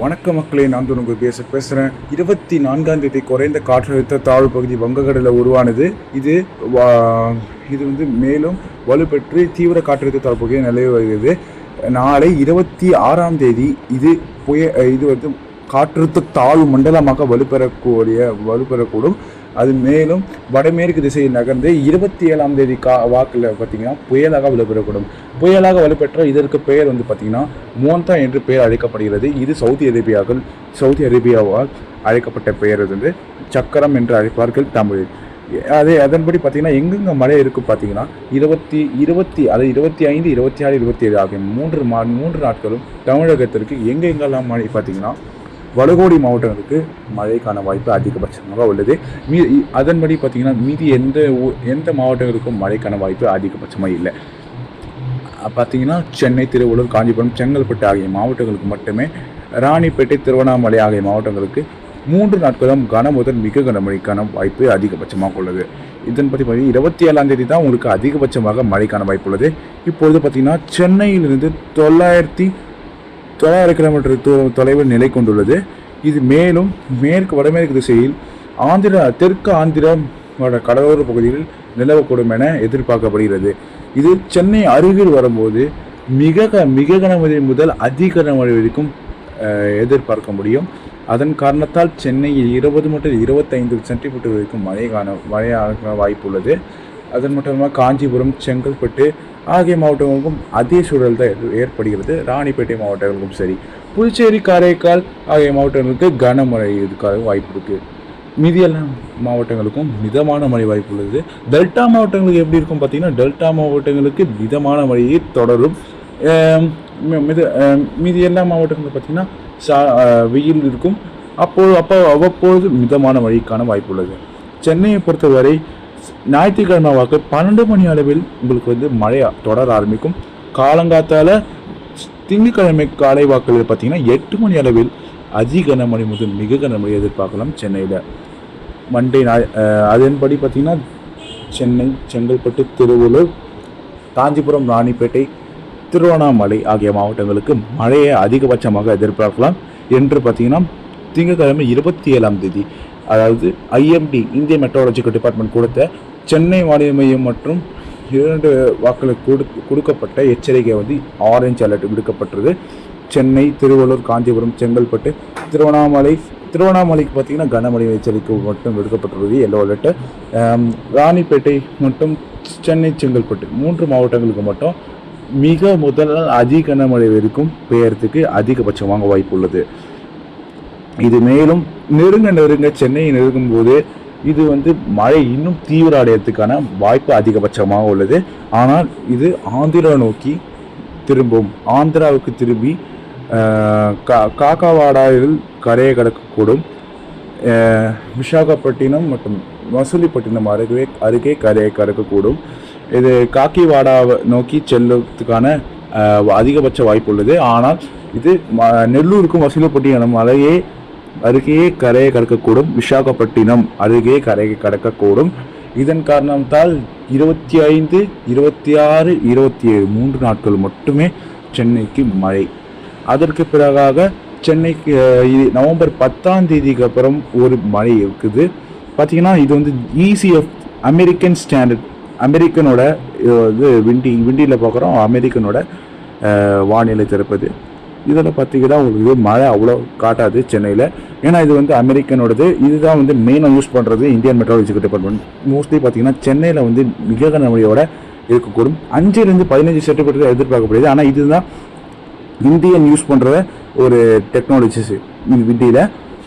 வணக்க மக்களே, நான் உங்கள் பேசுகிறேன். 24ஆம் தேதி குறைந்த காற்றழுத்த தாழ்வு பகுதி வங்கக்கடலில் உருவானது. இது வந்து மேலும் வலுப்பெற்று தீவிர காற்றழுத்த தாழ்வு பகுதியை நிலவி வருகிறது. நாளை 26ஆம் தேதி இது வந்து காற்றழுத்த தாழ்வு மண்டலமாக வலுப்பெறக்கூடும். அது மேலும் வடமேற்கு திசையில் நகர்ந்து 27ஆம் தேதி வாக்கில் பார்த்திங்கன்னா புயலாக வலுப்பெறக்கூடும். புயலாக வலுப்பெற்ற இதற்கு பெயர் வந்து பார்த்திங்கன்னா மோந்தா என்று பெயர் அழைக்கப்படுகிறது. இது சவுதி அரேபியாவால் அழைக்கப்பட்ட பெயர் வந்து சக்கரம் என்று அழைப்பார்கள் தமிழில். அதன்படி பார்த்திங்கன்னா எங்கெங்கே மழை இருக்குது பார்த்திங்கன்னா 25, 26, 27 ஆகிய மூன்று நாட்களும் தமிழகத்திற்கு எங்கெங்கெல்லாம் மழை பார்த்திங்கன்னா வடகோடி மாவட்டங்களுக்கு மழைக்கான வாய்ப்பு அதிகபட்சமாக உள்ளது. அதன்படி பார்த்திங்கன்னா மீதி எந்த மாவட்டங்களுக்கும் மழைக்கான வாய்ப்பு அதிகபட்சமாக இல்லை. பார்த்திங்கன்னா சென்னை, திருவள்ளூர், காஞ்சிபுரம், செங்கல்பட்டு ஆகிய மாவட்டங்களுக்கு மட்டுமே, ராணிப்பேட்டை, திருவண்ணாமலை ஆகிய மாவட்டங்களுக்கு 3 நாட்களும் கன முதல் மிக கனமழைக்கான வாய்ப்பு அதிகபட்சமாக உள்ளது. இதன்படி 27ஆம் தேதி தான் உங்களுக்கு அதிகபட்சமாக மழைக்கான வாய்ப்பு உள்ளது. இப்பொழுது பார்த்திங்கன்னா சென்னையிலிருந்து 900 கிலோமீட்டர் தொலைவில் நிலை கொண்டுள்ளது. இது மேலும் வடமேற்கு திசையில் தெற்கு ஆந்திரா கடலோர பகுதியில் நிலவக்கூடும் என எதிர்பார்க்கப்படுகிறது. இது சென்னை அருகில் வரும்போது மிக கனமழை முதல் அதிக கனமழை வரைக்கும் எதிர்பார்க்க முடியும். அதன் காரணத்தால் சென்னையில் 20 முதல் 25 சென்டிமீட்டர் வரைக்கும் மழையாக வாய்ப்பு உள்ளது. அதன் மட்டும் இல்லாமல் காஞ்சிபுரம், செங்கல்பட்டு ஆகிய மாவட்டங்களுக்கும் அதே சூழல் தான் ஏற்படுகிறது. ராணிப்பேட்டை மாவட்டங்களுக்கும் சரி, புதுச்சேரி, காரைக்கால் ஆகிய மாவட்டங்களுக்கு கனமழை இதுக்காக வாய்ப்பு இருக்குது. மீதியெல்லாம் மாவட்டங்களுக்கும் மிதமான மழை வாய்ப்பு உள்ளது. டெல்டா மாவட்டங்களுக்கு எப்படி இருக்கும் பார்த்திங்கன்னா, டெல்டா மாவட்டங்களுக்கு மிதமான மழையை தொடரும். மீதி எல்லா மாவட்டங்களும் பார்த்திங்கன்னா வெயில் இருக்கும். அவ்வப்போது மிதமான மழைக்கான வாய்ப்பு உள்ளது. சென்னையை பொறுத்தவரை ஞாயிற்றுக்கிழமை வாக்கு 12 மணி அளவில் உங்களுக்கு வந்து மழை தொடர ஆரம்பிக்கும். காலங்காத்தால் திங்கட்கிழமை காலை வாக்கில் பார்த்திங்கன்னா 8 மணி அளவில் அதிக கனமழை முதல் மிக கனமழை எதிர்பார்க்கலாம் சென்னையில். அதன்படி பார்த்திங்கன்னா சென்னை, செங்கல்பட்டு, திருவள்ளூர், காஞ்சிபுரம், ராணிப்பேட்டை, திருவண்ணாமலை ஆகிய மாவட்டங்களுக்கு மழையை அதிகபட்சமாக எதிர்பார்க்கலாம் என்று பார்த்திங்கன்னா திங்கட்கிழமை 27ஆம் தேதி, அதாவது IMD இந்திய மெட்ரோலஜிக்கல் டிபார்ட்மெண்ட் கொடுத்த சென்னை வானிலை மையம் மற்றும் 2 வாக்கில் கொடுக்கப்பட்ட எச்சரிக்கை வந்து ஆரஞ்சு அலர்ட் விடுக்கப்பட்டது. சென்னை, திருவள்ளூர், காஞ்சிபுரம், செங்கல்பட்டு, திருவண்ணாமலைக்கு பார்த்திங்கன்னா கனமழை எச்சரிக்கை மட்டும் விடுக்கப்பட்டுள்ளது, எல்லோ அலர்ட். ராணிப்பேட்டை மற்றும் சென்னை, செங்கல்பட்டு 3 மாவட்டங்களுக்கு மட்டும் முதல் அதிக கனமழை வரைக்கும் பெய்யறதுக்கு அதிகபட்சமாக வாய்ப்பு உள்ளது. இது மேலும் நெருங்க சென்னையை நெருங்கும் போது இது வந்து மழை இன்னும் தீவிர அடையறதுக்கான வாய்ப்பு அதிகபட்சமாக உள்ளது. ஆனால் இது ஆந்திராவுக்கு திரும்பி காக்காவாடாவில் கரையை கடக்கக்கூடும். விசாகப்பட்டினம் மற்றும் மசூலிப்பட்டினம் அருகே கரையை கடக்கக்கூடும். இது காக்கிவாடாவை நோக்கி செல்லுவதற்கான அதிகபட்ச வாய்ப்பு உள்ளது. ஆனால் இது நெல்லூருக்கும் மசூலிப்பட்டினம் அருகே கரையை கடக்கக்கூடும். விசாகப்பட்டினம் அருகே கரையை கடக்கக்கூடும். இதன் காரணத்தால் 25, 26, 27 3 நாட்கள் மட்டுமே சென்னைக்கு மழை. அதற்கு பிறகாக சென்னைக்கு நவம்பர் 10ஆம் தேதிக்கு அப்புறம் ஒரு மழை இருக்குது. பார்த்திங்கன்னா இது வந்து ECF அமெரிக்கன் ஸ்டாண்டர்ட், அமெரிக்கனோட இது விண்டியில் பார்க்குறோம். அமெரிக்கனோட வானிலை திறப்பது இதில் பார்த்திங்கன்னா உங்களுக்கு மழை அவ்வளோ காட்டாது சென்னையில். ஏன்னா இது வந்து அமெரிக்கனோடது. இதுதான் வந்து மெயினாக யூஸ் பண்ணுறது இந்தியன் மெட்ரோலஜிக்கல் டிபார்ட்மெண்ட். மோஸ்ட்லி பார்த்திங்கன்னா சென்னையில் வந்து மிக கனமழையோட இருக்கக்கூடும். 5 to 15 சென்டிமீட்டர் எதிர்பார்க்கப்படுது. ஆனால் இதுதான் இந்தியன் யூஸ் பண்ணுற ஒரு டெக்னாலஜிஸ் விண்டியில்.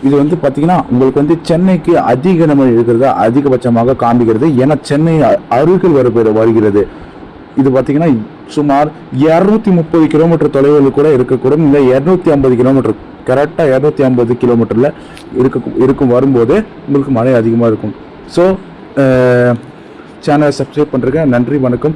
இது வந்து பார்த்திங்கன்னா உங்களுக்கு வந்து சென்னைக்கு அதிக கனமழை இருக்கிறத அதிகபட்சமாக காண்பிக்கிறது. ஏன்னா சென்னை அருகில் வருகிறது. இது பார்த்திங்கன்னா சுமார் 230 கிலோமீட்டர் தொலைவில் கூட இருக்கக்கூடும். இல்லை 250 கிலோமீட்டர், கரெக்டாக 250 கிலோமீட்டரில் வரும்போது உங்களுக்கு மழை அதிகமாக இருக்கும். ஸோ சேனலை சப்ஸ்கிரைப் பண்ணுறேங்க. நன்றி, வணக்கம்.